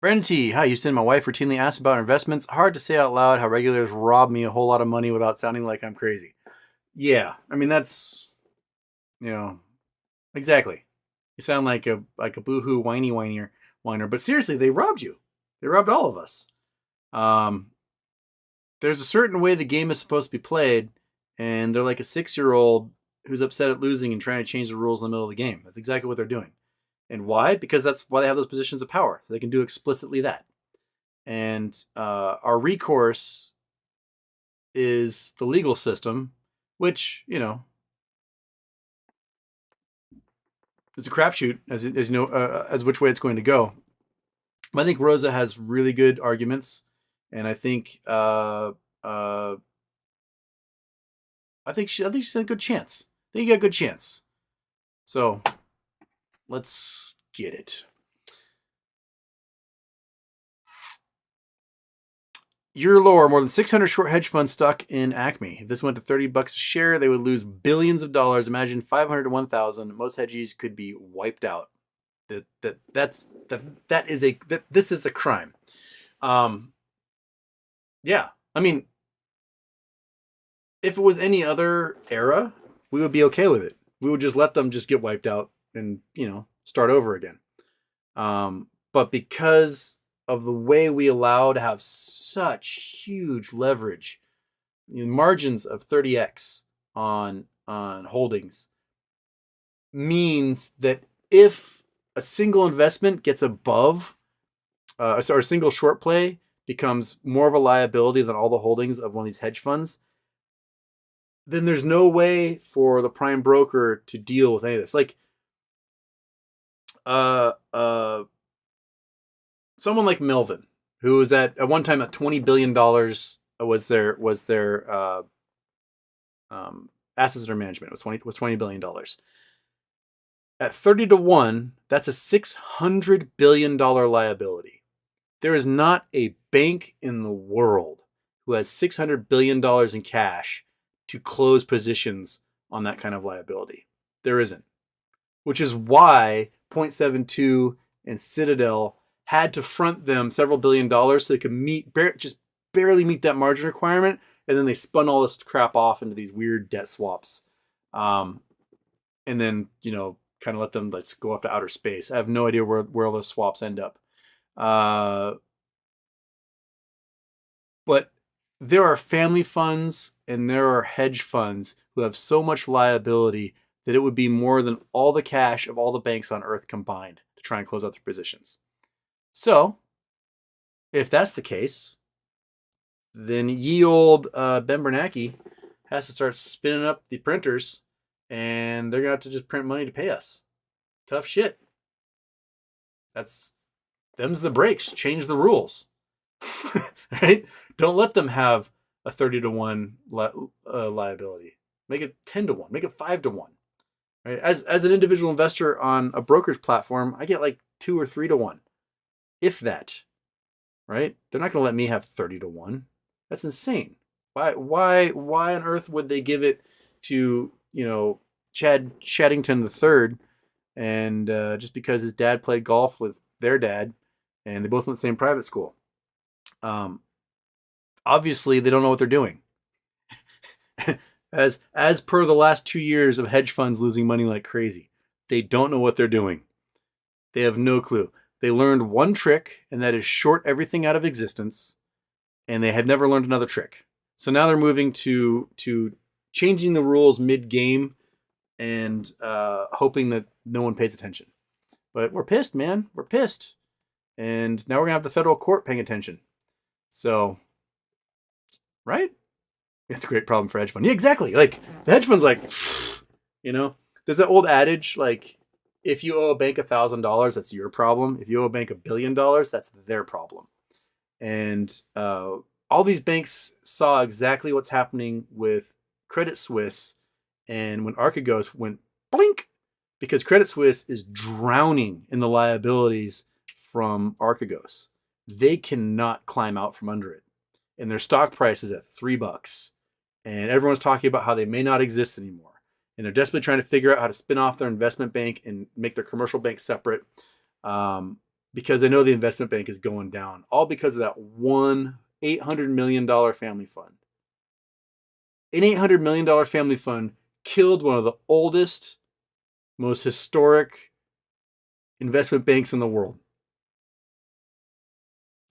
Brandon T, hi. Houston, my wife routinely asks about investments. Hard to say out loud how regulators rob me a whole lot of money without sounding like I'm crazy. Yeah, I mean that's you know exactly. You sound like a boohoo whiner. But seriously, they robbed you. They robbed all of us. Um, there's a certain way the game is supposed to be played, and they're like a 6-year old who's upset at losing and trying to change the rules in the middle of the game. That's exactly what they're doing. And why? Because that's why they have those positions of power, so they can do explicitly that. And our recourse is the legal system, which is a crapshoot as you know as which way it's going to go. But I think Rosa has really good arguments, and I think she's a good chance. I think you got a good chance. So let's get it. Year lower, more than 600 short hedge funds stuck in Acme. If this went to $30 a share, they would lose billions of dollars. Imagine 500 to 1,000. Most hedgies could be wiped out. This is a crime. Yeah, I mean, if it was any other era, we would be okay with it. We would just let them just get wiped out and start over again. But because of the way we allow to have such huge leverage, margins of 30x on holdings means that if a single investment gets above, a single short play becomes more of a liability than all the holdings of one of these hedge funds, then there's no way for the prime broker to deal with any of this. Like, someone like Melvin, who was at one time at $20 billion was their assets under management. It was $20 billion. At 30 to 1, that's a $600 billion liability. There is not a bank in the world who has $600 billion in cash to close positions on that kind of liability. There isn't. Which is why Point72 and Citadel had to front them several $billions so they could just barely meet that margin requirement, and then they spun all this crap off into these weird debt swaps, and then kind of let them go off to outer space. I have no idea where all those swaps end up, but there are family funds and there are hedge funds who have so much liability that it would be more than all the cash of all the banks on earth combined to try and close out their positions. So, if that's the case, then ye old Ben Bernanke has to start spinning up the printers, and they're going to have to just print money to pay us. Tough shit. Them's the breaks. Change the rules. Right? Don't let them have a 30 to 1 liability. Make it 10 to 1. Make it 5 to 1. Right? As an individual investor on a brokerage platform, I get like 2 or 3 to 1. If that. Right? They're not going to let me have 30 to 1. That's insane. Why on earth would they give it to, Chad Chaddington III, and just because his dad played golf with their dad and they both went to the same private school? Obviously they don't know what they're doing. as per the last 2 years of hedge funds losing money like crazy, they don't know what they're doing. They have no clue. They learned one trick, and that is short everything out of existence, and they have never learned another trick. So now they're moving to changing the rules mid-game and hoping that no one pays attention. But we're pissed, man. We're pissed. And now we're going to have the federal court paying attention. So, right? It's a great problem for hedge fund. Yeah, exactly. Like, the hedge fund's like, there's that old adage, like, if you owe a bank $1,000, that's your problem. If you owe a bank $1 billion, that's their problem. And all these banks saw exactly what's happening with Credit Suisse, and when Archegos went blink, because Credit Suisse is drowning in the liabilities from Archegos. They cannot climb out from under it, and their stock price is at $3, and everyone's talking about how they may not exist anymore. And they're desperately trying to figure out how to spin off their investment bank and make their commercial bank separate. because they know the investment bank is going down, all because of that one $800 million family fund. An $800 million family fund killed one of the oldest, most historic investment banks in the world.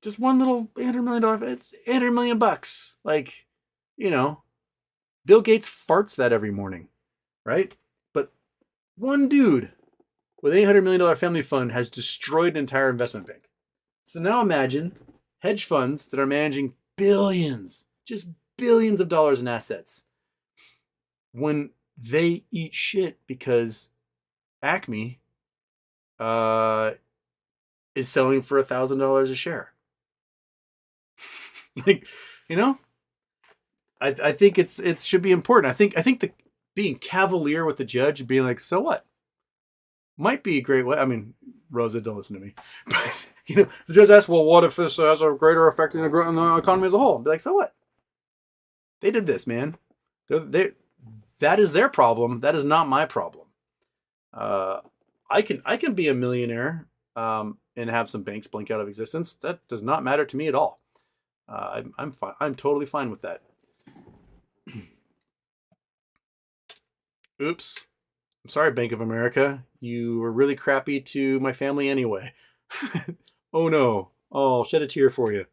Just one little $800 million, it's $800 million bucks. Like, you know, Bill Gates farts that every morning, right? But one dude with an $800 million family fund has destroyed an entire investment bank. So now imagine hedge funds that are managing billions, just billions of dollars in assets, when they eat shit because Acme is selling for $1,000 a share. Like, you know, I think it should be important. I think the being cavalier with the judge, being like, so what, might be a great way. I mean, Rosa, don't listen to me. But, you know, the judge asks, well, what if this has a greater effect in the economy as a whole? Be like, so what? They did this, man. That is their problem. That is not my problem. I can be a millionaire and have some banks blink out of existence. That does not matter to me at all. I'm fine. I'm totally fine with that. Oops. I'm sorry, Bank of America. You were really crappy to my family anyway. Oh no. Oh, I'll shed a tear for you.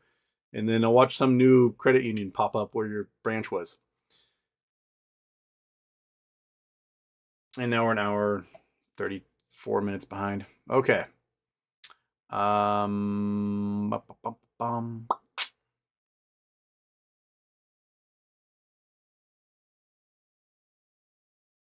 And then I'll watch some new credit union pop up where your branch was. And now we're an hour 34 minutes behind. Okay.